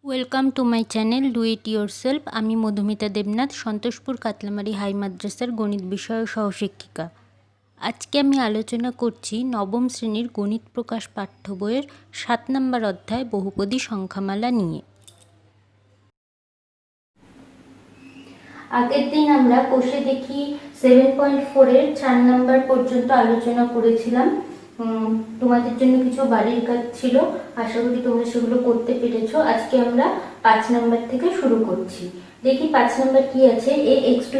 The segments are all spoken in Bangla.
Welcome to my channel do it your self. আমি মধুমিতা দেবনাথ, সন্তোষপুর কাতলামারি হাই মাদ্রাসার গণিত বিষয়ের সহশিক্ষিকা। আজকে আমি আলোচনা করছি নবম শ্রেণীর গণিত প্রকাশ পাঠ্য বইয়ের 7 নম্বর অধ্যায় বহুপদী সংখ্যামালা নিয়ে। আগের দিন আমরা কোষে দেখি 7.4-এর 4 নম্বর পর্যন্ত আলোচনা করেছিলাম। তোমাদের জন্য কিছু বাড়ির কাজ ছিল, আশা করি তোমরা সেগুলো করতে পেরেছো। আজকে আমরা 5 নম্বর থেকে শুরু করছি। দেখি 5 নম্বর কি আছে। ax⁴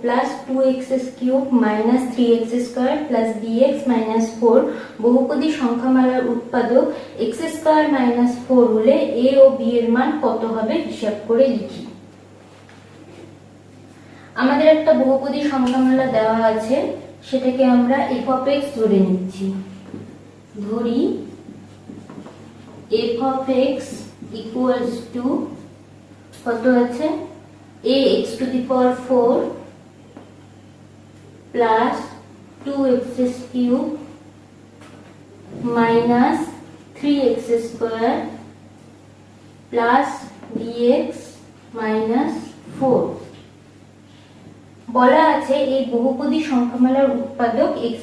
plus 2x³ minus 3x² plus bx minus 4 বহুপদী সংখ্যামালার উৎপাদক x² মাইনাস 4 হলে a ও b এর মান কত হবে হিসাব করে লিখি। আমাদের একটা বহুপদী সংখ্যামালা দেওয়া আছে, সেটাকে আমরা f(x) ধরে নিচ্ছি। ধরি f(x) ইকুয়ালস টু কত আছে, ax⁴ plus 2x³ minus 3x² plus bx minus 4। বলা আছে এই বহুপদী সংখ্যামালার উৎপাদক x²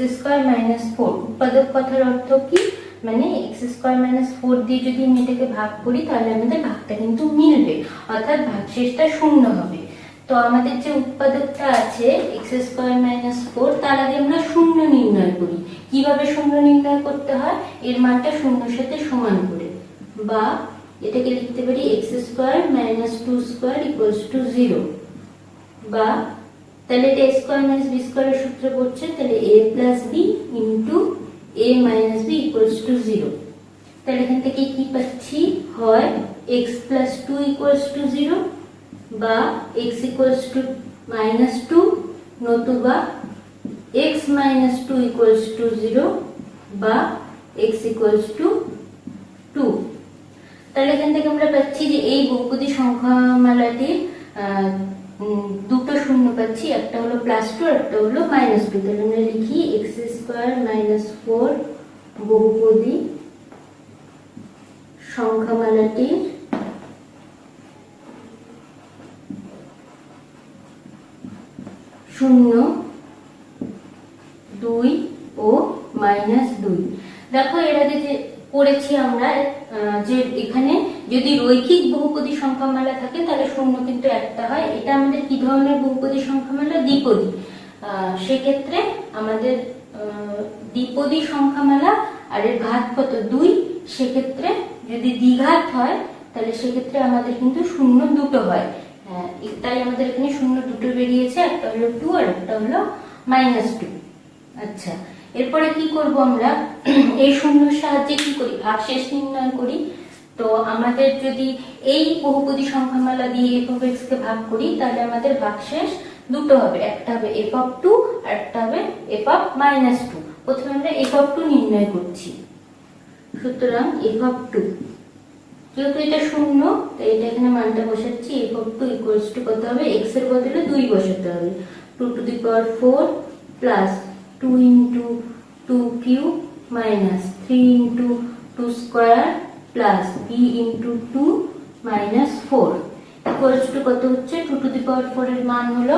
মাইনাস 4। উৎপাদক কথার অর্থ কি, মানে x² মাইনাস 4 দিয়ে যদি আমি এটাকে ভাগ করি তাহলে আমাদের ভাগটা কিন্তু মিলবে, অর্থাৎ ভাগশেষটা শূন্য হবে। তো আমাদের যে উৎপাদকটা আছে x² মাইনাস 4, তার আগে আমরা শূন্য নির্ণয় করি। কিভাবে শূন্য নির্ণয় করতে হয়, এর মানটা শূন্যের সাথে সমান করে, বা এটাকে লিখতে পারি x² মাইনাস 2² ইকুয়ালস টু 0, বা তাহলে এটা a² মাইনাস b² এর সূত্র পড়ছে, তাহলে a plus b into a minus b equals to 0। তাহলে এখান থেকে কি পাচ্ছি, হয় x প্লাস 2 ইকুয়ালস টু 0, বা x ইকুয়ালস টু মাইনাস 2, নতুবা x মাইনাস 2 ইকুয়ালস টু 0, বা x ইকুয়ালস টু 2। তাহলে এখান থেকে আমরা পাচ্ছি যে এই বহুপদী সংখ্যামালাটির দুটো শূন্য পাচ্ছি, একটা হলো +2 একটা হলো -2। তাহলে আমরা লিখি x² মাইনাস 4 বহুপদী সংখ্যামালাটির শূন্য, 2 ও -2। দেখো এর আগে যে পড়েছি আমরা যে এখানে যদি রৈখিক বহুপদী সংখ্যামালা থাকে তাহলে শূন্য কিন্তু একটা হয়। এটা আমাদের কি ধরনের বহুপদী সংখ্যামালা, দ্বিপদী। সেক্ষেত্রে আমাদের দ্বিপদী সংখ্যামালা আর এর ঘাত কত, 2। সেক্ষেত্রে যদি দ্বিঘাত হয় তাহলে সেক্ষেত্রে আমাদের কিন্তু শূন্য দুটো হয়। তাই আমাদের এখানে শূন্য দুটো বেরিয়েছে, একটা হলো 2 আর একটা হলো -2। আচ্ছা, এরপরে কি করব আমরা, এই শূন্যের সাহায্যে কি করি, ভাগশেষ নির্ণয় করি। তো আমাদের যদি এই বহুপদী সংখ্যামালা দিয়ে f(x) কে ভাগ করি তাহলে আমাদের ভাগশেষ দুটো হবে, একটা হবে f(2) আর একটা হবে f(-2). প্রথমে আমরা f(2) নির্ণয় করছি। সুতরাং f(2) যেহেতু এটা শূন্য তাই এটা এখানে মানটা বসাচ্ছি। f(2) ইকুয়ালস টু কত হবে, x এর বদলে 2 বসাতে হবে, 2⁴ plus 2 into 2³ minus 3 into 2² plus b into 2 minus 4 equals to কত হচ্ছে, 2⁴ এর মান হলো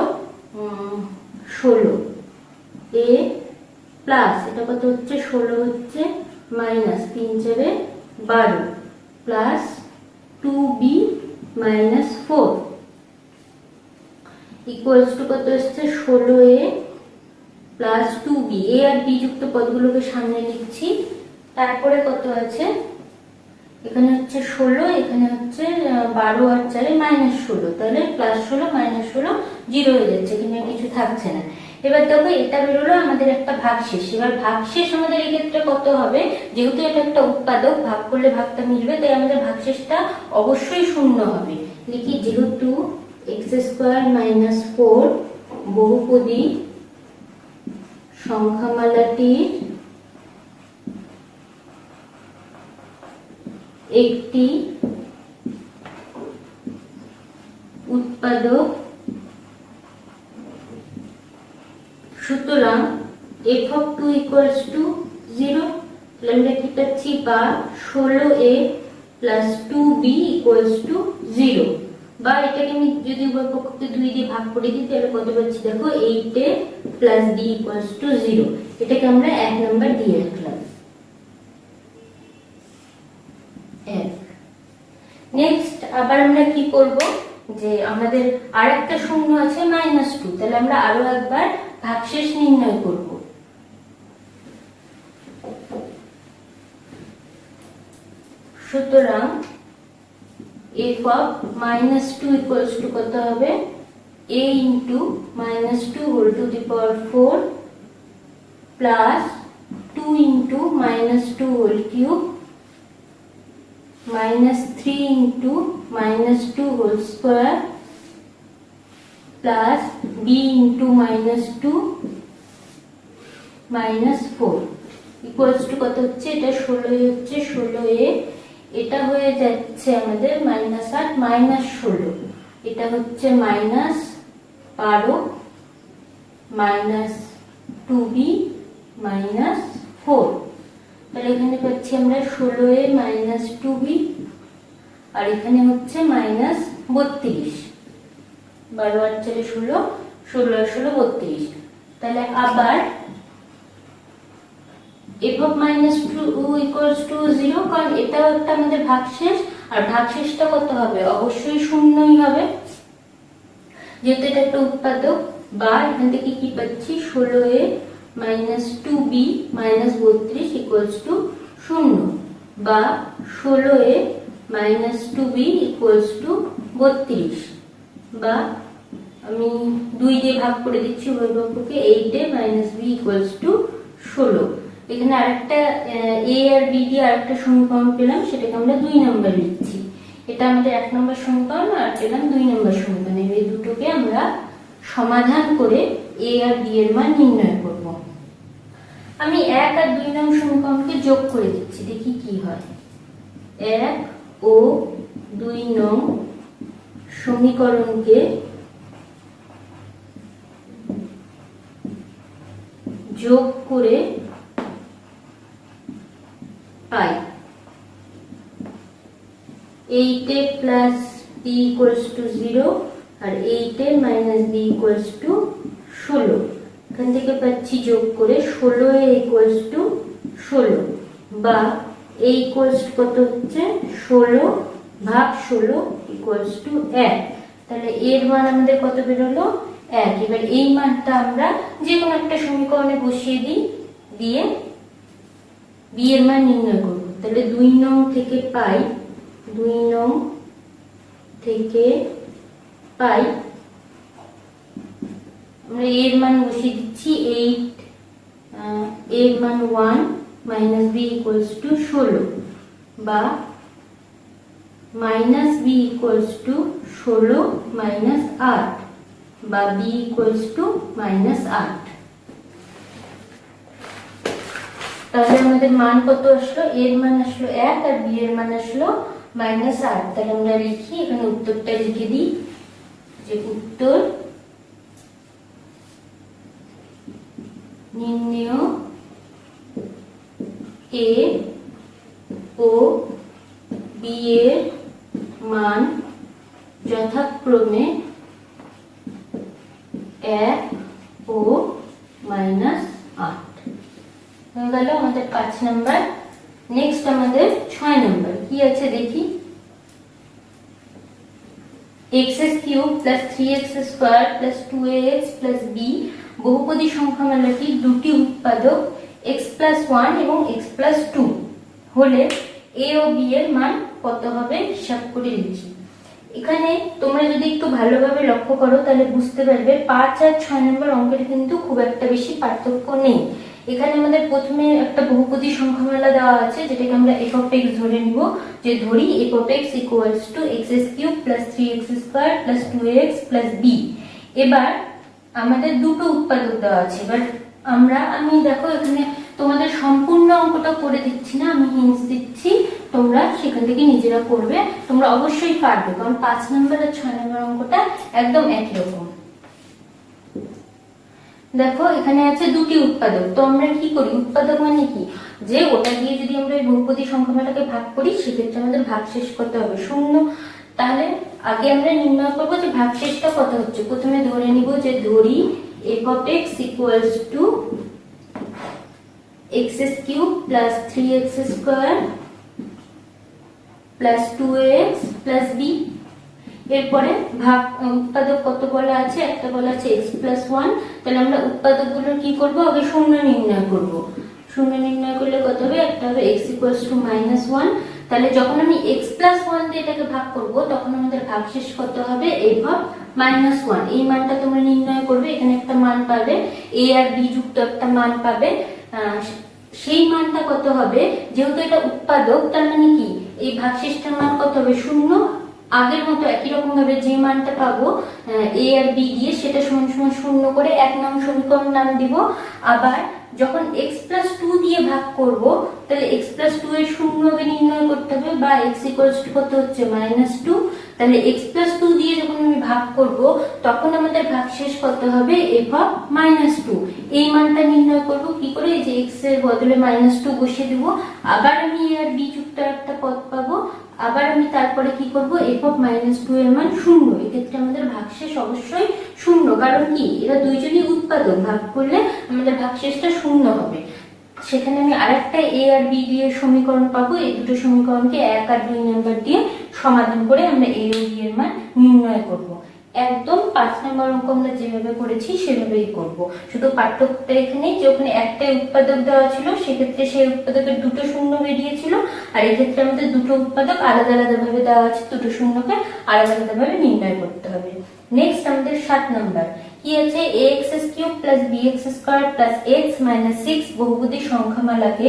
16। a প্লাস এটা কত হচ্ছে, 16 হচ্ছে minus 3×4 12 plus 2b minus 4 equals to কত হচ্ছে, 16a plus 2b। a R b যুক্ত পদগুলোকে সামনে লিখছি। তারপরে কত আছে, এখানে হচ্ছে 16, এখানে হচ্ছে 12 আর 4 -16, তাহলে +16 -16 0 হয়ে যাচ্ছে, এখানে কিছু থাকছে না। এবার দেখো এটা বেরোলো আমাদের একটা ভাগশেষ। এবার ভাগশেষ আমাদের এই ক্ষেত্রে কত হবে, যেহেতু এটা একটা উৎপাদক, ভাগ করলে ভাগটা মিলবে, তাই আমাদের ভাগশেষটা অবশ্যই শূন্য হবে। লিখি যেহেতু x² মাইনাস 4 বহুপদী সংখ্যামালাটির একটি উৎপাদক, সুতরাং f(2) ইকুয়ালস টু 0। আমরা কি পাচ্ছি, বা 16a plus 2b equals to 0, বা এটাকে আমি যদি উভয় পক্ষকে 2 দিয়ে ভাগ করে দিই তাহলে কত পাচ্ছি দেখো 8a plus b equals to 0। এটাকে আমরা 1 নাম্বার দিয়ে রাখলাম। নেক্সট আবার আমরা কি করব, যে আমাদের আরেকটা শূন্য আছে -2, তাহলে আমরা আরো একবার ভাগশেষ নির্ণয় করব। সুতরাং f of -2 equals to কত হবে a into -2 whole to the power 4 plus 2 into -2 whole cube -3 into -2 whole square plus b into -2 -4 equals to কত হচ্ছে, এটা 16 হচ্ছে, 16a, এটা হয়ে যাচ্ছে আমাদের -8 -16, এটা হচ্ছে -12 -2b -4, তাহলে এখানে পাচ্ছি আমরা 16a -2b, আর এখানে হচ্ছে -32, 12 আর 4 16, 16 আর 16 32। তাহলে আবার f of -2 equals to 0, কারণ এটাও একটা আমাদের ভাগশেষ, আর ভাগশেষটা কত হবে, অবশ্যই শূন্যই হবে যেহেতু এটা একটা উৎপাদক। বা এখান থেকে কি পাচ্ছি 16a -2b -32 equals to 0, বা 16a -2b equals to 32, বা আমি 2 দিয়ে ভাগ করে দিচ্ছি উভয় পক্ষকে, 8a - b equals to 16। এখানে আরেকটা a আর b দিয়ে আরেকটা সমীকরণ পেলাম, সেটাকে আমরা 2 নাম্বার লিখছি। এটা আমাদের 1 নম্বর সমীকরণ, আর পেলাম 2 নম্বর সমীকরণ। এই দুটোকে আমরা সমাধান করে a আর b এর মান নির্ণয় করব। আমি 1 আর 2 নং সমীকরণকে যোগ করে দিচ্ছি, দেখি কি হয়। 1 ও 2 নং সমীকরণকে যোগ করে পাই 8a plus b equals to 0 R 8a minus b equals to 16। এখান থেকে পাচ্ছি যোগ করে 16a equals to 16, বা a equals to কত হচ্ছে 16 ভাগ 16 equals to 1। তাহলে এর মান আমাদের কত বেরোলো 1। এবার এই মানটা আমরা যে কোনো একটা সমীকরণে বসিয়ে দিই, দিয়ে b এর মান নির্ণয় করব। তাহলে 2 নং থেকে পাই, 2 নং থেকে পাই আমরা এর মান বসিয়ে দিচ্ছি 8, এর মান 1 minus b equals to 16, বা minus b equals to 16 minus 8, বা b equals to minus 8। তাহলে আমাদের মান কত আসলো, এর মান আসলো 1 আর b এর মান আসলো -8। তাহলে আমরা লিখি, এখানে উত্তরটা লিখে দিই, যে উত্তর নির্ণেয় a ও b এর মান যথাক্রমে 1 ও -8 হয়ে গেল আমাদের 5 নাম্বার। নেক্সট আমাদের 6 নাম্বার কি আছে দেখি। x³ + 3x² + 2ax + b বহুপদী সংখ্যামালাটির দুটি উৎপাদক x + 1 এবং x + 2 হলে a ও b এর মান কত হবে হিসাব করে লিখি। এখানে তোমরা যদি একটু ভালোভাবে লক্ষ্য করো তাহলে বুঝতে পারবে 5 আর 6 নম্বর অঙ্কের কিন্তু খুব একটা বেশি পার্থক্য নেই। এখানে আমাদের প্রথমে একটা বহুপদী সংখ্যামালা দেওয়া আছে, যেটাকে আমরা f of x ধরে নিব, যে ধরি f of x equals to x³ + 3x² + 2ax + b। এবার আমাদের দুটো উৎপাদক দেওয়া আছে। এবার আমি দেখো এখানে তোমাদের সম্পূর্ণ অঙ্কটা করে দিচ্ছি না, আমি হিন্টস দিচ্ছি, তোমরা সেখান থেকে নিজেরা করবে। তোমরা অবশ্যই পারবে, কারণ 5 নম্বর আর 6 নম্বর অঙ্কটা একদম একই রকম। দেখো এখানে আছে দুটি উৎপাদক, তো আমরা কি করি, উৎপাদক মানে কি, যে ওটা দিয়ে যদি আমরা ওই বহুপদী সংখ্যামালাটাকে ভাগ করি সেক্ষেত্রে আমাদের ভাগশেষ কত হবে, শূন্য। তাহলে আগে আমরা নির্ণয় করবো যে ভাগশেষটা কত হচ্ছে। প্রথমে ধরে নিব যে ধরি f of x equals to x cube plus 3x square plus 2ax plus b। এরপরে ভাগ উৎপাদক কত বলা আছে, একটা বলা আছে x plus 1। তাহলে আমরা উৎপাদকগুলোর কি করব, আগে শূন্য নির্ণয় করব। শূন্য নির্ণয় করলে কত হবে, একটা হবে x equals to -1। তাহলে যখন আমি x plus 1 দিয়ে এটাকে ভাগ করব তখন আমাদের ভাগশেষ কত হবে, f of -1। এই মানটা তোমরা নির্ণয় করবে, এখানে একটা মান পাবে, a আর b যুক্ত একটা মান পাবে। সেই মানটা কত হবে, যেহেতু এটা উৎপাদক তার মানে কি এই ভাগশেষটার মান কত হবে, শূন্য। আগের মতো একই রকম ভাবে যে মানটা পাবো a আর b দিয়ে সেটা সমান সমান শূন্য করে 1 নং সমীকরণ নাম দিব। আবার যখন x plus 2 দিয়ে ভাগ করব তাহলে x plus 2 এর শূন্য আগে নির্ণয় করতে হবে, বা x equals to কত হচ্ছে -2। তাহলে x plus 2 দিয়ে যখন আমি ভাগ করব তখন আমাদের ভাগশেষ কত হবে, f of -2। এই মানটা নির্ণয় করব কি করে, এই যে x এর বদলে -2 বসিয়ে দেব। আবার আমি a আর b যুক্ত একটা পদ পাবো। আবার আমি তারপরে কি করব, f of -2 এর মান শূন্য। এক্ষেত্রে আমাদের ভাগশেষ অবশ্যই শূন্য, কারণ কি এরা দুইজনই উৎপাদক, ভাগ করলে আমাদের ভাগশেষটা শূন্য হবে। সেখানে আমি আরেকটা a আর b দিয়ে সমীকরণ পাবো। এই দুটো সমীকরণকে 1 আর 2 নাম্বার দিয়ে সমাধান করে আমরা a ও b এর মান নির্ণয় করব। একদম 5 নম্বর অঙ্ক আমরা যেভাবে করেছি সেভাবেই করব। শুধু পার্থক্যটা এখানে যে ওখানে একটাই উৎপাদক দেওয়া ছিল, সেক্ষেত্রে সেই উৎপাদকের দুটো শূন্য বেরিয়েছিল, আর এই ক্ষেত্রে আমাদের দুটো উৎপাদক আলাদা আলাদা ভাবে দেওয়া আছে, দুটো শূন্যকে আলাদা আলাদা ভাবে নির্ণয় করতে হবে। নেক্সট আমাদের 7 নাম্বার কি আছে, ax³ + bx² + x - 6 বহুপদী সংখ্যামালাকে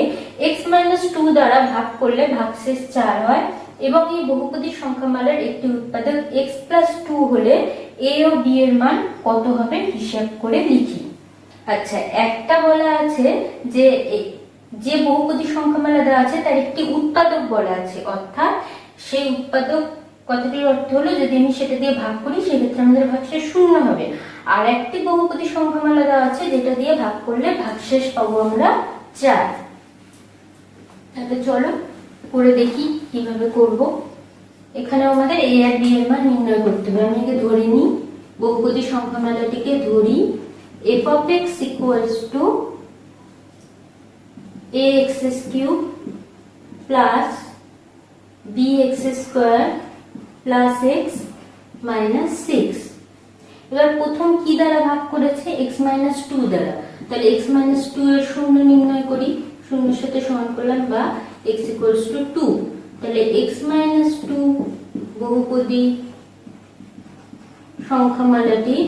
x - 2 দ্বারা ভাগ করলে ভাগশেষ 4 হয়, এবং এই বহুপদী সংখ্যামালার একটি উৎপাদক x + 2 হলে a ও b এর মান কত হবে হিসাব করে লিখি। আচ্ছা, একটা বলা আছে যে যে বহুপদী সংখ্যামালা দেওয়া আছে তার একটি উৎপাদক বলা আছে, অর্থাৎ সেই উৎপাদক কথাটির অর্থ হলো যদি আমি সেটা দিয়ে ভাগ করি সেক্ষেত্রে আমাদের ভাগশেষ শূন্য হবে। আর একটি বহুপদী সংখ্যামালা দেওয়া আছে যেটা দিয়ে ভাগ করলে ভাগশেষ পাবো আমরা 4। তাহলে চলো করে দেখি কিভাবে করব। এখানে আমাদের a আর b এর মান নির্ণয় করতে হবে। আমি একে ধরে নিই, বহুপদী সংখ্যামালাটিকে ধরি f of x equals to ax³ plus bx² plus x minus 6। এবার প্রথম কি দ্বারা ভাগ করেছে, x - 2 দ্বারা। তাহলে x - 2 এর শূন্য নির্ণয় করি, শূন্যের সাথে সমান করলাম, বা x equals to 2। তাহলে x - 2 বহুপদী সংখ্যামালাটির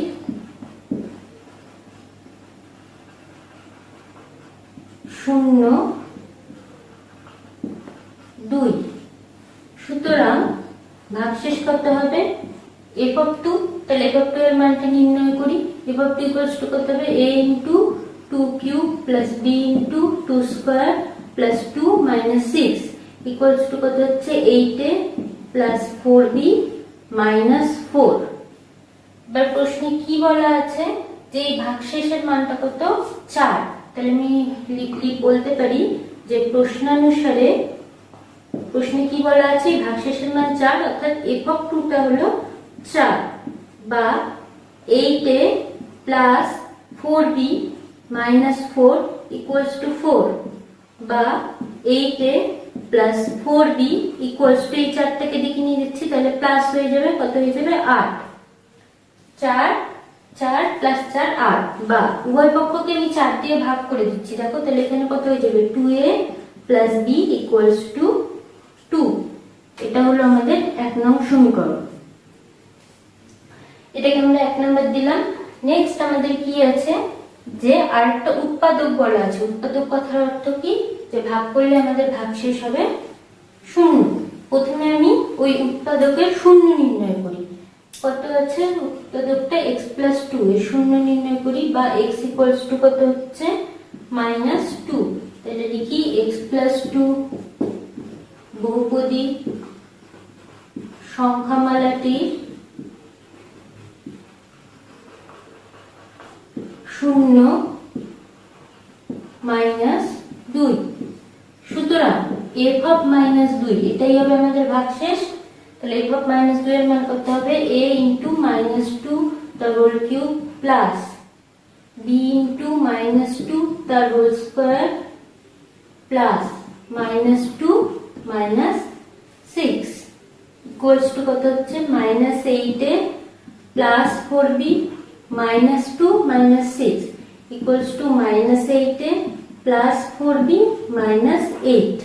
শূন্য 2। সুতরাং ভাগশেষ কত হবে, f of 2। তাহলে f of 2 এর মানটা নির্ণয় করি। f of 2 equals to কত হবে, a into 2³ plus b into 2 square plus 2 minus 6 equals to কত হচ্ছে 8a plus 4b minus 4। এবার প্রশ্নে কি বলা আছে যে এই ভাগশেষের মানটা কত, 4। তাহলে আমি বলতে পারি যে প্রশ্নানুসারে প্রশ্নে কি বলা আছে, ভাগশেষের মান 4, অর্থাৎ f of 2 টা হলো 4, বা 8a plus 4b minus 4 equals to 4, বা 8a plus 4b equals to এই 4টাকে দিকে নিয়ে যাচ্ছি, তাহলে প্লাস হয়ে যাবে, কত হয়ে যাবে 8। 4 4 plus 4 8, বা উভয় পক্ষকে আমি 4 দিয়ে ভাগ করে দিচ্ছি। দেখো তাহলে এখানে কত হয়ে যাবে, 2a plus b equals to 2। এটা হলো আমাদের 1 নং সমীকরণ। এটাকে আমরা 1 নাম্বার দিলাম। নেক্সট আমাদের কি আছে, যে আরেকটা উৎপাদক বলা আছে। উৎপাদক কথার অর্থ কি, যে ভাগ করলে আমাদের ভাগশেষ হবে 0। প্রথমে আমি ওই উৎপাদকের শূন্য নির্ণয় করি। কত আছে উৎপাদকটা, x + 2 এর শূন্য নির্ণয় করি, বা x equals to কত হচ্ছে -2। তাহলে লিখি x + 2 বহুপদী সংখ্যামালাটির শূন্য -2। অফ মাইনাস 2, এটাই হবে আমাদের ভাগশেষ। তাহলে এফ অফ মাইনাস 2 এর মান করতে হবে a ইন্টু মাইনাস 2 তার whole cube plus b into minus 2 তার whole square plus minus 2 minus 6 equals to কত হচ্ছে minus 8 a plus 4b minus 2 minus 6 equals to minus 8 a plus 4b minus 8।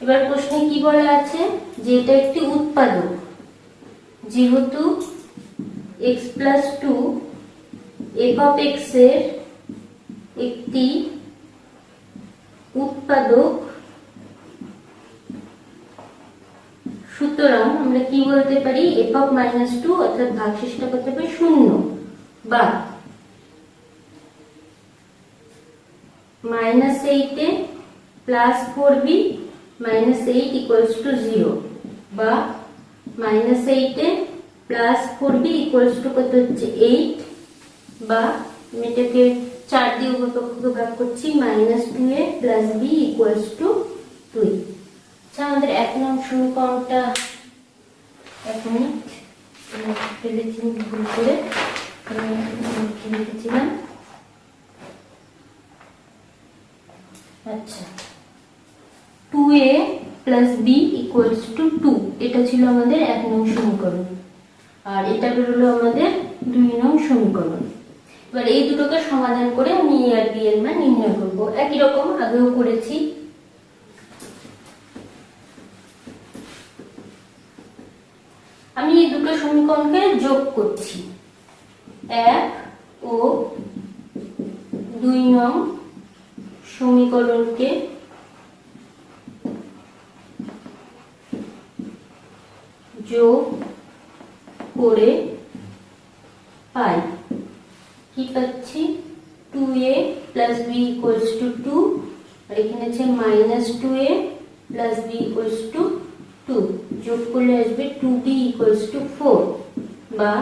এবার প্রশ্নে কি বলা আছে যে এটা একটি উৎপাদক, যেহেতু x plus 2 f of x এর একটি উৎপাদক, সুতরাং আমরা কি বলতে পারি f অফ মাইনাস 2 অর্থাৎ ভাগশেষটা করতে হবে 0 বা minus 8 a plus 4b minus 8 equals to 0 বা minus 8 a plus 4b equals to কত হচ্ছে 8 বা আমি এটাকে 4 দিয়ে উভয়পক্ষকে ভাগ করছি minus 2a plus b equals to 2। আচ্ছা, আমাদের 1 নং সমীকরণটা 1 মিনিট ফেলেছি ভুল করে লিখেছিলাম। আচ্ছা, 2a plus b equals to 2, এটা ছিল আমাদের 1 নং সমীকরণ, আর এটা বেরোলো আমাদের 2 নং সমীকরণ। এবার এই দুটোকে সমাধান করে আমি a আর b এর মান নির্ণয় করব। একই রকম আগেও করেছি। আমি এই দুটো সমীকরণকে যোগ করছি, 1 ও 2 নং সমীকরণকে যোগ করে পাই কি পাচ্ছি 2a plus b equals to 2, আর এখানে আছে minus 2a plus b equals to 2, যোগ করলে আসবে 2b ইকুয়ালস টু 4 বা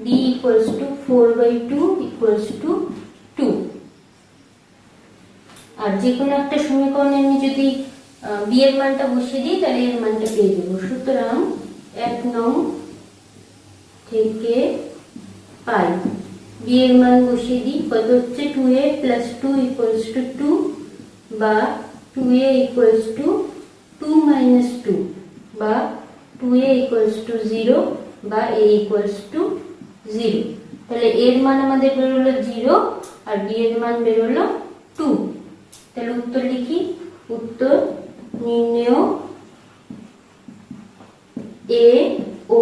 b equals to 4/2 equals to 2। আর যে কোনো একটা সমীকরণে আমি যদি b এর মানটা বসিয়ে দিই তাহলে এর মানটা পেয়ে যাবো। সুতরাং 1 নং থেকে পাই b এর মান বসিয়ে দিই, কত হচ্ছে 2a প্লাস 2 ইকুয়ালস টু 2 বা 2a ইকুয়ালস টু 2 মাইনাস 2 বা 2a ইকুয়ালস টু 0 বা a ইকুয়ালস টু 0। তাহলে এর মান আমাদের বেরোলো 0 আর b এর মান বেরোলো 2। তাহলে উত্তর লিখি, উত্তর নির্ণেয় a ও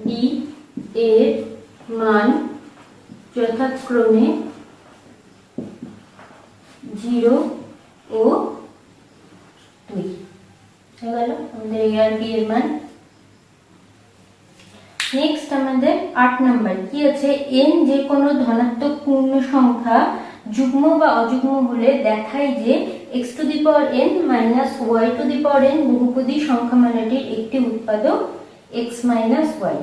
b এর মান যথাক্রমে 0 ও 2 হয়ে গেল আমাদের a আর b এর মান। নেক্সট আমাদের 8 নাম্বার কি আছে, n যে কোনো ধনাত্মক পূর্ণ সংখ্যা যুগ্ম বা অযুগ্ম হলে দেখায় যে x to the power n minus y to the power n বহুপদী সংখ্যামালাটির একটি উৎপাদক x মাইনাস y।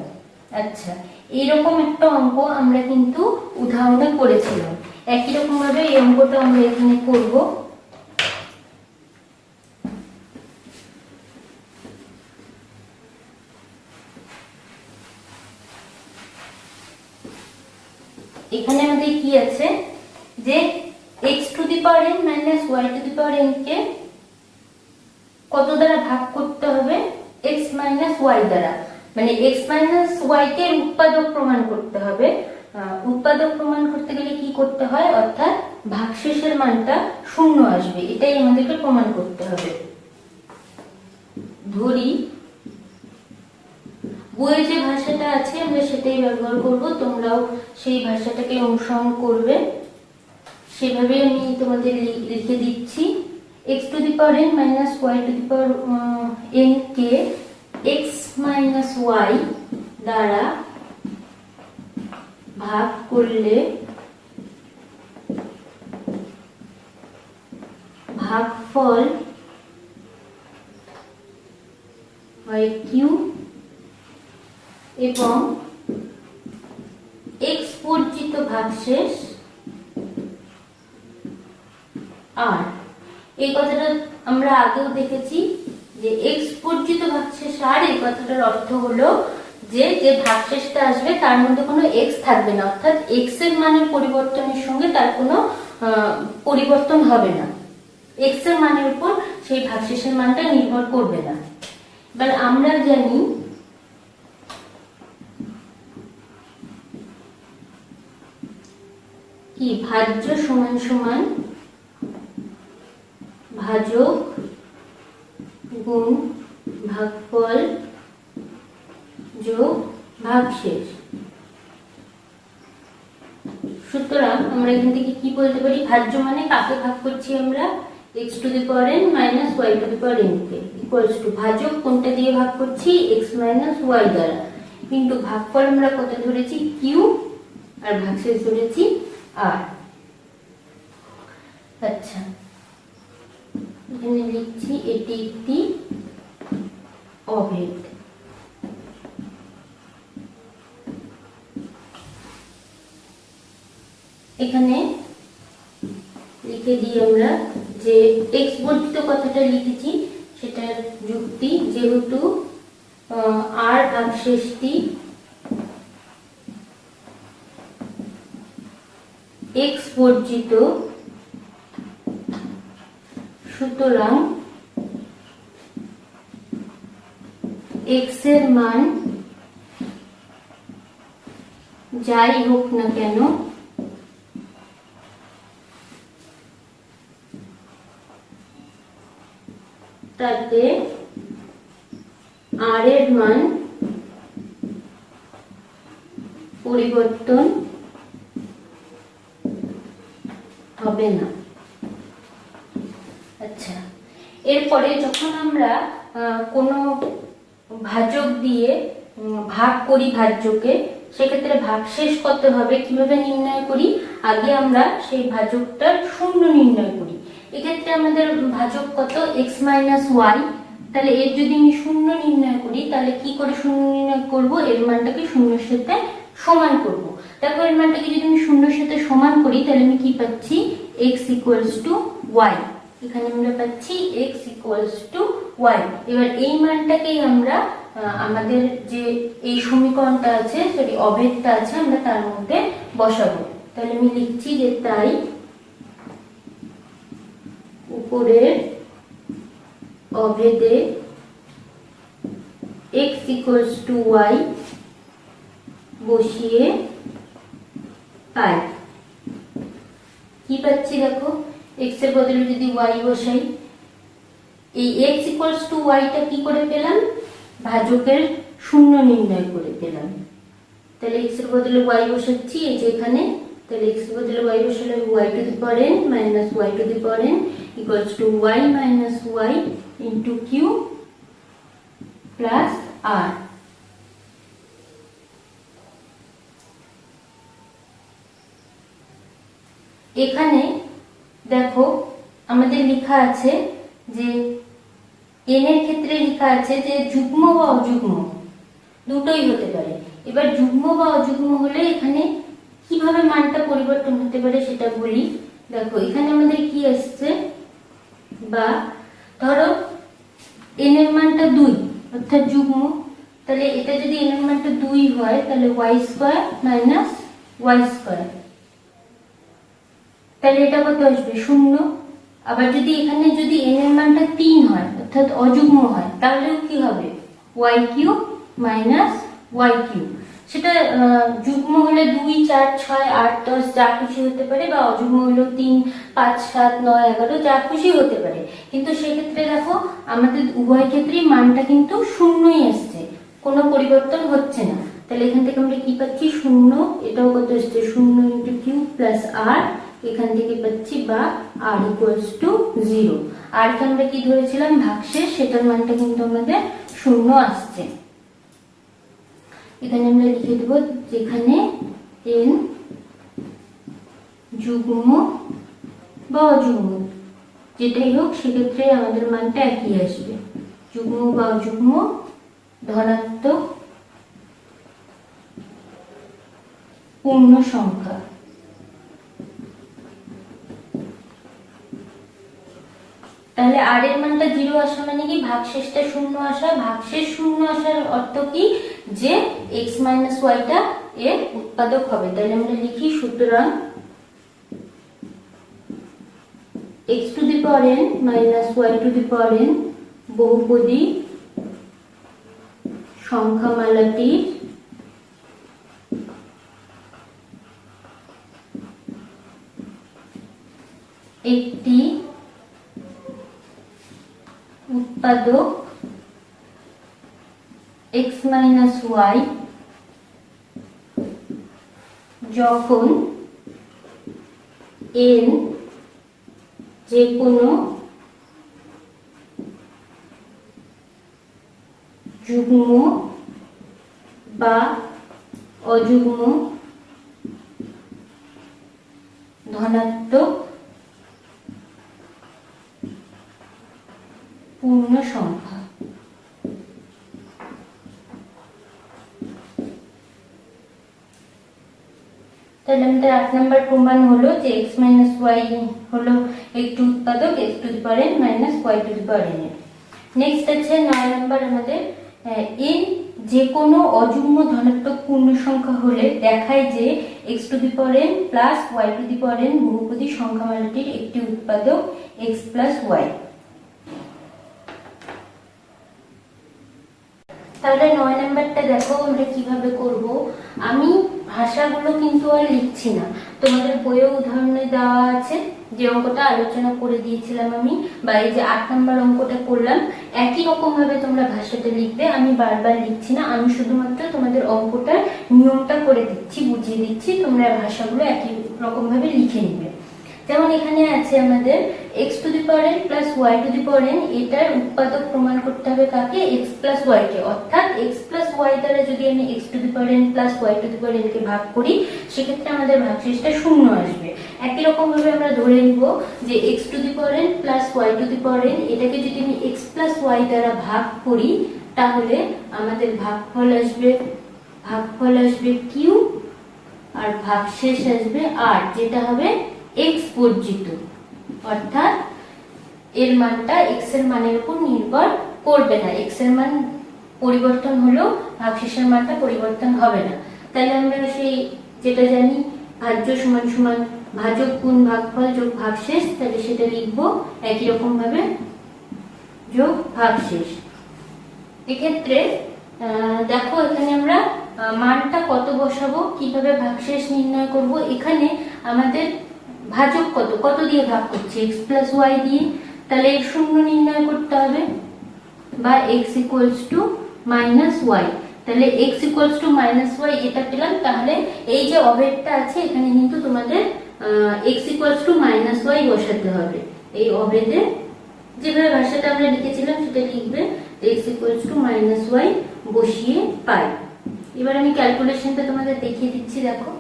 আচ্ছা, এইরকম একটা অঙ্ক আমরা কিন্তু উদাহরণে করেছিলাম, একই রকম ভাবে এই অঙ্কটা আমরা এখানে করব। এখানে আমাদের কি আছে যে x to the power n minus y to the power n কে কত দ্বারা ভাগ করতে হবে, x মাইনাস y দ্বারা, মানে x মাইনাস y কে উৎপাদক প্রমাণ করতে হবে। উৎপাদক প্রমাণ করতে গেলে কি করতে হয়, অর্থাৎ ভাগশেষের মানটা 0 আসবে, এটাই আমাদেরকে প্রমাণ করতে হবে। ধরি বইয়ে যে ভাষাটা আছে আমরা সেটাই ব্যবহার করব, তোমরাও সেই ভাষাটাকে অনুসরণ করবে, সেভাবে আমি তোমাদের লিখে দিচ্ছি। x to the power n minus y to the power n K x minus y দ্বারা ভাগ করলে ভাগফল হয় q এবং x বর্জিত ভাগশেষ r। এই কথাটা আমরা আগেও দেখেছি যে x বর্জিত ভাগশেষ r, এই কথাটার অর্থ হলো যে যে ভাগশেষটা আসবে তার মধ্যে কোনো x থাকবে না, অর্থাৎ x এর মানের পরিবর্তনের সঙ্গে তার কোনো পরিবর্তন হবে না, x এর মানের উপর সেই ভাগশেষের মানটা নির্ভর করবে না। এবার আমরা জানি কি ভাজ্য সমান সমান ভাজক গুণ ভাগফল যোগ ভাগশেষ। সুতরাং আমরা এখান থেকে কি বলতে পারি, ভাজ্য মানে কাকে ভাগ করছি আমরা, x to the power n minus y to the power n K, equals to ভাজক কোনটা দিয়ে ভাগ করছি, x মাইনাস y দ্বারা, কিন্তু ভাগফল আমরা কত ধরেছি, q, আর ভাগশেষ ধরেছি r। আচ্ছা, এখানে লিখছি এটি একটি অভেদ। এখানে লিখে দিই আমরা যে x বর্জিত কথাটা লিখেছি সেটার যুক্তি, যেহেতু r ভাগশেষটি x বর্জিত, সুতরাং x এর মান যাই হোক না কেন তাতে r এর মান পরিবর্তন হবে না। আচ্ছা, এরপরে যখন আমরা কোনো ভাজক দিয়ে ভাগ করি ভাজ্যকে, সেক্ষেত্রে ভাগশেষ কত হবে কিভাবে নির্ণয় করি, আগে আমরা সেই ভাজকটার শূন্য নির্ণয় করি। এক্ষেত্রে আমাদের ভাজক কত, x মাইনাস ওয়াই, তাহলে এর যদি আমি শূন্য নির্ণয় করি তাহলে কি করে শূন্য নির্ণয় করব, এর মানটাকে শূন্যের সাথে সমান করব। দেখো এর মানটাকে যদি আমি শূন্যের সাথে সমান করি তাহলে আমি কি পাচ্ছি, x ইকুয়ালস টু ওয়াই, এখানে আমরা পাচ্ছি x ইকুয়ালস টু ওয়াই। এবার এই মানটাকেই আমরা আমাদের যে এই সমীকরণটা আছে, সরি অভেদটা আছে, আমরা তার মধ্যে বসাবো। তাহলে আমি লিখছি যে তাই উপরের অভেদে x ইকুয়ালস টু ওয়াই বসিয়ে পাই, কি পাচ্ছি দেখো, x এর বদলে যদি y বসাই, এই x ইকুয়ালস টু ওয়াইটা কি করে পেলাম, ভাজকের শূন্য নির্ণয় করে পেলাম। তাহলে x এর বদলে y বসাচ্ছি এই যে এখানে, তাহলে x এর বদলে y বসালে y to the power n minus y to the power n equals two y minus y into q plus r। এখানে দেখো আমাদের লেখা আছে যে n এর ক্ষেত্রে লেখা আছে যে যুগ্ম বা অযুগ্ম দুটোই হতে পারে। এবার যুগ্ম বা অযুগ্ম হলে এখানে কিভাবে মানটা পরিবর্তন হতে পারে সেটা বলি। দেখো এখানে আমাদের কি আসছে, বা ধরো n এর মানটা 2 অর্থাৎ যুগ্ম, তাহলে এটা যদি n এর মানটা 2 হয় তাহলে y square minus y square, তাহলে এটা কত আসবে, 0। আবার যদি এখানে যদি n এর মানটা 3 হয় অর্থাৎ অযুগ্ম হয় তাহলেও কি হবে, y cube minus y cube. সেটা যুগ্ম হলে 2, 4, 6, 8, 10 যা খুশি হতে পারে, বা অযুগ্ম হলেও 3, 5, 7, 9, 11 যা খুশি হতে পারে, কিন্তু সেক্ষেত্রে দেখো আমাদের উভয় ক্ষেত্রেই মানটা কিন্তু শূন্যই আসছে, কোনো পরিবর্তন হচ্ছে না। তাহলে এখান থেকে আমরা কি পাচ্ছি, 0, এটাও কত আসছে 0 ইন্টু কিউব প্লাস আর, এখান থেকে পাচ্ছি বা r ইকুয়ালস টু 0। আর কে আমরা কি ধরেছিলাম, ভাগশেষ, সেটার মানটা কিন্তু আমাদের 0 আসছে। এখানে আমরা লিখে দেব যেখানে n যুগ্ম বা অযুগ্ম যেটাই হোক সেক্ষেত্রে আমাদের মানটা একই আসবে, যুগ্ম বা অযুগ্ম, ধনাত্মক পূর্ণ সংখ্যা। তাহলে তাহলে আর এর মানটা 0 আসা মানে কি ভাগশেষটা শূন্য আসা। ভাগশেষ শূন্য আসার অর্থ কি যে x - y টা এর উৎপাদক হবে। তাহলে আমরা লিখি সুতরাং x to the power n minus y to the power n বহুপদী সংখ্যামালাটির একটি উৎপাদক x - y যখন n যে কোনো যুগ্ম বা অযুগ্ম ধনাত্মক পূর্ণ সংখ্যা। তাহলে আমাদের 8 নম্বর প্রমাণ হলো যে x - y হলো একটি উৎপাদক x to the power n minus y to the power n। Next আছে 9 নম্বর আমাদের n যে কোনো অযুগ্ম ধনাত্মক পূর্ণ সংখ্যা হলে দেখায় যে x to the power n plus y to the power n বহুপদী সংখ্যামালাটির একটি উৎপাদক x প্লাস y। তাহলে 9 নাম্বারটা দেখো আমরা কিভাবে করব। আমি ভাষাগুলো কিন্তু আর লিখছি না, তোমাদের বইয়ে উদাহরণে দেওয়া আছে যে অঙ্কটা আলোচনা করে দিয়েছিলাম আমি, বা এই যে 8 নম্বর অঙ্কটা করলাম, একই রকম ভাবে তোমরা ভাষাটা লিখবে। আমি বারবার লিখছি না, আমি শুধুমাত্র তোমাদের অঙ্কটার নিয়মটা করে দিচ্ছি, বুঝিয়ে দিচ্ছি, তোমরা ভাষাগুলো একই রকম ভাবে লিখে নিবে। যেমন এখানে আছে আমাদের x to the power n plus y to the power n, এটার উৎপাদক প্রমাণ করতে হবে কাকে, x প্লাস y কে। অর্থাৎ x প্লাস y দ্বারা যদি আমি x to the power n plus y to the power n কে ভাগ করি, সেক্ষেত্রে আমাদের ভাগশেষটা শূন্য আসবে। একই রকম ভাবে আমরা ধরে নিব যে x to the power n plus y to the power n, এটাকে যদি আমি x প্লাস y দ্বারা ভাগ করি, তাহলে আমাদের ভাগফল আসবে q আর ভাগশেষ আসবে r, যেটা হবে x বর্জিত। অর্থাৎ এর মানটা x এর মানের উপর নির্ভর করবে না, x এর মান পরিবর্তন হলেও ভাগশেষের মানটা পরিবর্তন হবে না। তাহলে আমরা সেই যেটা জানি ভাজ্য সমান সমান ভাজক গুণ ভাগফল যোগ ভাগশেষ, তাহলে সেটা লিখবো একই রকম ভাবে যোগ ভাগশেষ। এক্ষেত্রে দেখো এখানে আমরা মানটা কত বসাবো, কিভাবে ভাগশেষ নির্ণয় করব। এখানে আমাদের ভাজক কত দিয়ে ভাগ করছি, x প্লাস y দিয়ে, তাহলে এর শূন্য নির্ণয় করতে হবে, বা x equals to minus y। তাহলে x equals to minus y এটা পেলাম। তাহলে এই যে অভেদটা আছে এখানে কিন্তু তোমাদের x equals to minus y বসাতে হবে। এই অভেদে যেভাবে ভাষাটা আমরা লিখেছিলাম সেটা লিখবে, x equals to minus y বসিয়ে পাই। এবার আমি ক্যালকুলেশনটা তোমাদের দেখিয়ে দিচ্ছি, দেখো।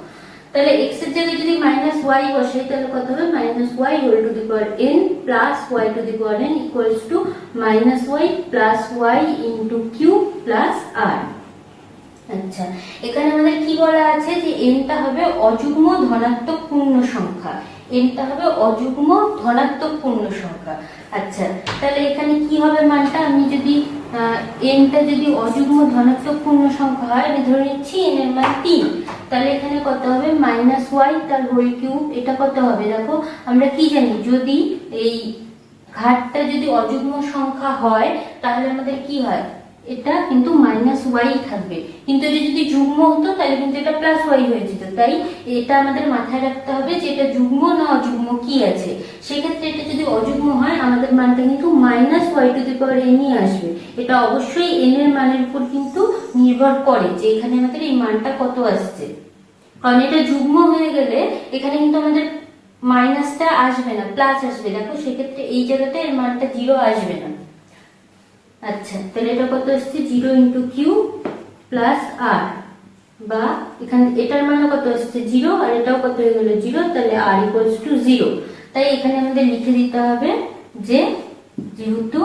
তাহলে x এর জায়গায় যদি মাইনাস y বসাই, তাহলে কত হবে, minus y whole to the power n plus y to the power n equals to minus y plus y into q plus r। আচ্ছা, এখানে আমাদের কি বলা আছে যে nটা হবে অযুগ্ম ধনাত্মক পূর্ণ সংখ্যা, nটা হবে অযুগ্ম ধনাত্মক পূর্ণ সংখ্যা। আচ্ছা, তাহলে এখানে কি হবে মানটা, আমি যদি nটা যদি অযুগ্ম ধনাত্মক পূর্ণ সংখ্যা হয়, আমি ধরে নিচ্ছি n এর মান 3, তাহলে এখানে কত হবে, মাইনাস y তার হোল কিউব। এটা কত হবে, দেখো আমরা কি জানি, যদি এই ঘাতটা যদি অযুগ্ম সংখ্যা হয় তাহলে আমাদের কি হয়, এটা কিন্তু মাইনাস ওয়াই থাকবে, কিন্তু এটা যদি যুগ্ম হতো তাহলে কিন্তু এটা প্লাস ওয়াই হয়ে যেত। তাই এটা আমাদের মাথায় রাখতে হবে যে এটা যুগ্ম না অযুগ্ম কি আছে। সেক্ষেত্রে এটা যদি অযুগ্ম হয় আমাদের মানটা কিন্তু মাইনাস ওয়াই টু দি পাওয়ার এনই আসবে। এটা অবশ্যই এন এর মানের উপর কিন্তু নির্ভর করে যে এখানে আমাদের এই মানটা কত আসছে, কারণ এটা যুগ্ম হয়ে গেলে এখানে কিন্তু আমাদের মাইনাসটা আসবে না, প্লাস আসবে। দেখো সেক্ষেত্রে এই জায়গাটা এর মানটা 0 আসবে না। আচ্ছা, তাহলে এটা কত আসছে, 0 ইন্টু কিউ প্লাস আর, বা এখানে এটার মান কত আসছে 0, আর এটাও কত হয়ে গেল 0, তাহলে আর ইকুয়ালস টু 0। তাই এখানে আমাদের লিখে দিতে হবে যে যেহেতু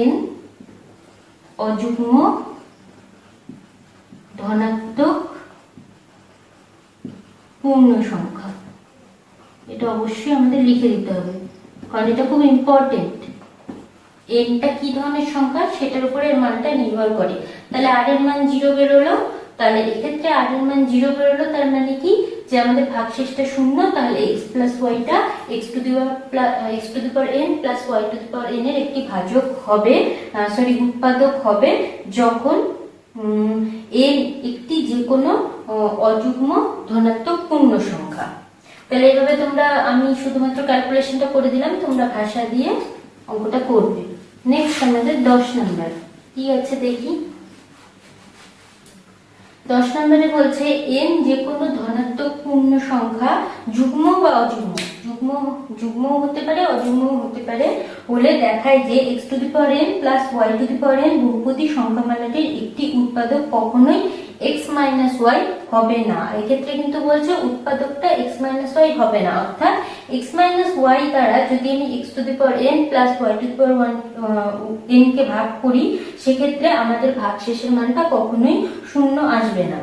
n অযুগ্ম ধনাত্মক পূর্ণ সংখ্যা, এটা অবশ্যই আমাদের লিখে দিতে হবে। কারণ এটা খুব ইম্পর্টেন্ট। এনটা কি ধরনের সংখ্যা সেটার উপরে এর মানটা নির্ভর করে। তাহলে আর এর মান 0 বেরোলো, তাহলে এক্ষেত্রে আর এর মান 0 বেরোলো, তার মানে কি যে আমাদের ভাগশেষটা শূন্য, তাহলে x প্লাস ওয়াইটা x to the power n plus y to the power n এর একটি ভাজক হবে, উৎপাদক হবে, যখন n একটি যে কোনো অযুগ্ম ধনাত্মক পূর্ণ সংখ্যা। তাহলে এইভাবে তোমরা, আমি শুধুমাত্র ক্যালকুলেশনটা করে দিলাম, তোমরা ভাষা দিয়ে অঙ্কটা করবে। নেক্সট আমাদের 10 নাম্বার কি আছে দেখি। 10 নম্বরে বলছে n যে কোনো ধনাত্মক পূর্ণ সংখ্যা যুগ্ম বা অযুগ্ম, যুগ্ম হতে পারে অযুগ্ম হতে পারে, হলে দেখায় যে x to the power n plus y to the power n বহুপদী সংখ্যামালাটির একটি উৎপাদক কখনোই x মাইনাস y হবে না। এক্ষেত্রে কিন্তু বলছে উৎপাদকটা x মাইনাস y হবে না, অর্থাৎ x মাইনাস y দ্বারা যদি আমি x to the power n plus y to the power n কে ভাগ করি, সেক্ষেত্রে আমাদের ভাগশেষের মানটা কখনোই শূন্য আসবে না।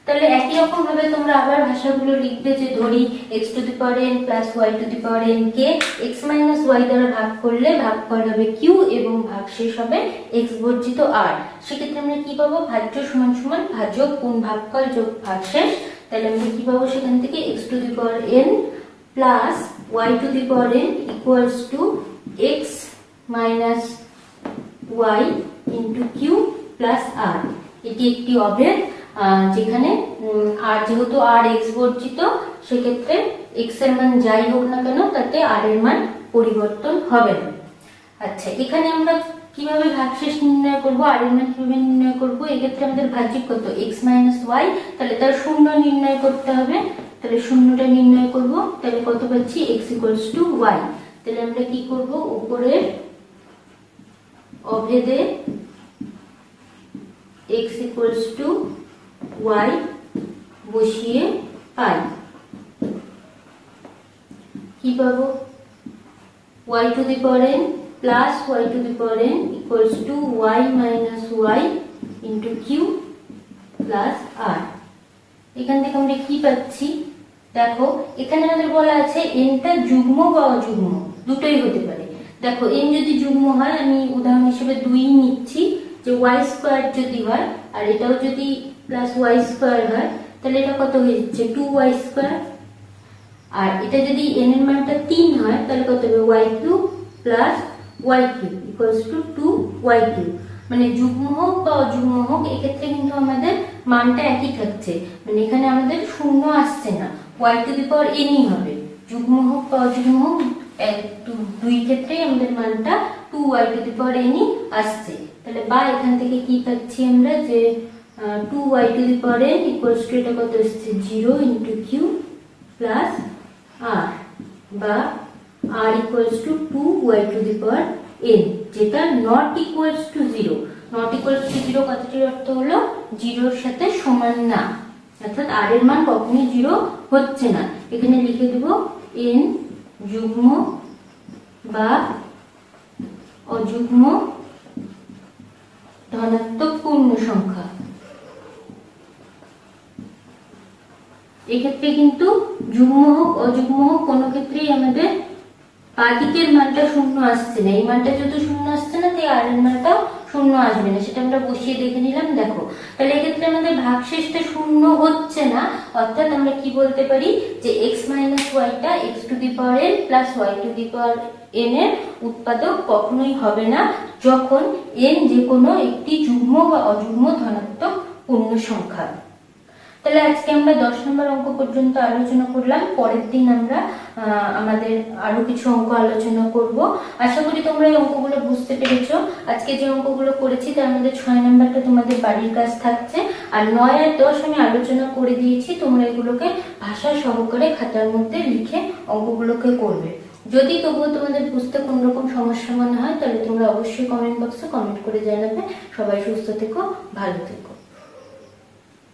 তাহলে একই রকম ভাবে তোমরা আবার ভাষাগুলো লিখবে, যে ধরি x to the power n plus y to the power n K x minus y দ্বারা ভাগ করলে ভাগফল হবে q এবং ভাগশেষ হবে x বর্জিত r। সেক্ষেত্রে আমরা কি পাবো, ভাজ্য সমান সমান ভাজক গুণ ভাগফল যোগ ভাগশেষ। তাহলে আমরা কি পাবো সেখান থেকে x to the power n plus y to the power n equals two x minus y into q plus r। এটি একটি অভেদ, যেখানে আর যেহেতু আর এক্স বর্জিত, সেক্ষেত্রে এক্স এর মান যাই হোক না কেন তাতে আর এর মান পরিবর্তন হবে না। আচ্ছা, এখানে আমরা কিভাবে ভাগশেষ নির্ণয় করব, আর এর মান কিভাবে নির্ণয় করব? এক্ষেত্রে আমাদের ভাজ্যিক কত, এক্স মাইনাস ওয়াই, তাহলে তার শূন্য নির্ণয় করতে হবে। তাহলে শূন্যটা নির্ণয় করব, তাহলে কত পাচ্ছি, এক্স ইকুয়ালস টু ওয়াই। তাহলে আমরা কি করব, উপরের অভেদে x equals to y বসিয়ে পাই, কি পাবো, y to the power n plus y to the power n equals to y minus y into q plus r। এখান থেকে আমরা কি পাচ্ছি, দেখো এখানে আমাদের বলা আছে n টা যুগ্ম বা অযুগ্ম দুটোই হতে পারে। দেখো n যদি যুগ্ম হয়, আমি উদাহরণ হিসেবে 2 নিচ্ছি, যে y স্কয়ার যদি হয় আর এটাও যদি প্লাস y স্কয়ার হয়, তাহলে এটা কত হয়ে যাচ্ছে 2y স্কয়ার। আর এটা যদি n এর মানটা 3 হয়, তাহলে কত হবে y cube plus y cube equals to 2y cube. মানে যুগ্ম হোক বা অযুগ্ম হোক, এক্ষেত্রে কিন্তু আমাদের মানটা একই থাকছে, মানে এখানে আমাদের শূন্য আসছে না, y to the power n ই হবে। যুগ্ম হোক বা অযুগ্ম হোক, দুই ক্ষেত্রেই আমাদের মানটা 2y two the power n ই আসছে। তাহলে বা এখান থেকে কি পাচ্ছি আমরা, যে 2y two the power n equals two এটা কত আসছে 0 ইনটু q প্লাস r, বা r equals to 2y two the power n, যেটা not equals to 0। Not equals to 0 কথাটির অর্থ হলো 0 এর সাথে সমান না, অর্থাৎ r এর মান কখনোই 0 হচ্ছে না। এখানে লিখে দেব n যুগ্ম বা অযুগ্ম ধনাত্মক পূর্ণ সংখ্যা। এক্ষেত্রে কিন্তু যুগ্ম হোক অযুগ্ম হোক, কোনো ক্ষেত্রেই আমাদের বাদিকের মানটা শূন্য আসছে না। এই মানটা যেহেতু শূন্য আসছে না, তাই আর এর মানটাও শূন্য আসবে না, সেটা আমরা বসিয়ে দেখে নিলাম। দেখো তাহলে এক্ষেত্রে আমাদের ভাগশেষটা শূন্য হচ্ছে না, অর্থাৎ আমরা কি বলতে পারি, যে x মাইনাস ওয়াইটা x to the power n plus y to the power n এর উৎপাদক কখনোই হবে না, যখন n যে কোনো একটি যুগ্ম বা অযুগ্ম ধনাত্মক পূর্ণ সংখ্যা। তাহলে আজকে আমরা 10 নম্বর অঙ্ক পর্যন্ত আলোচনা করলাম। পরের দিন আমরা আমাদের আরো কিছু অঙ্ক আলোচনা করব। আশা করি তোমরা এই অঙ্কগুলো বুঝতে পেরেছো। আজকে যে অঙ্কগুলো করেছি তার মধ্যে 6 নম্বরটা তোমাদের বাড়ির কাজ থাকছে, আর 9 আর 10 আমি আলোচনা করে দিয়েছি। তোমরা এগুলোকে ভাষা সহকারে খাতার মধ্যে লিখে অঙ্কগুলোকে করবে। যদি তবুও তোমাদের বুঝতে কোনো রকম সমস্যা মনে হয়, তাহলে তোমরা অবশ্যই কমেন্ট বক্সে কমেন্ট করে জানাবে। সবাই সুস্থ থেকো, ভালো থেকো।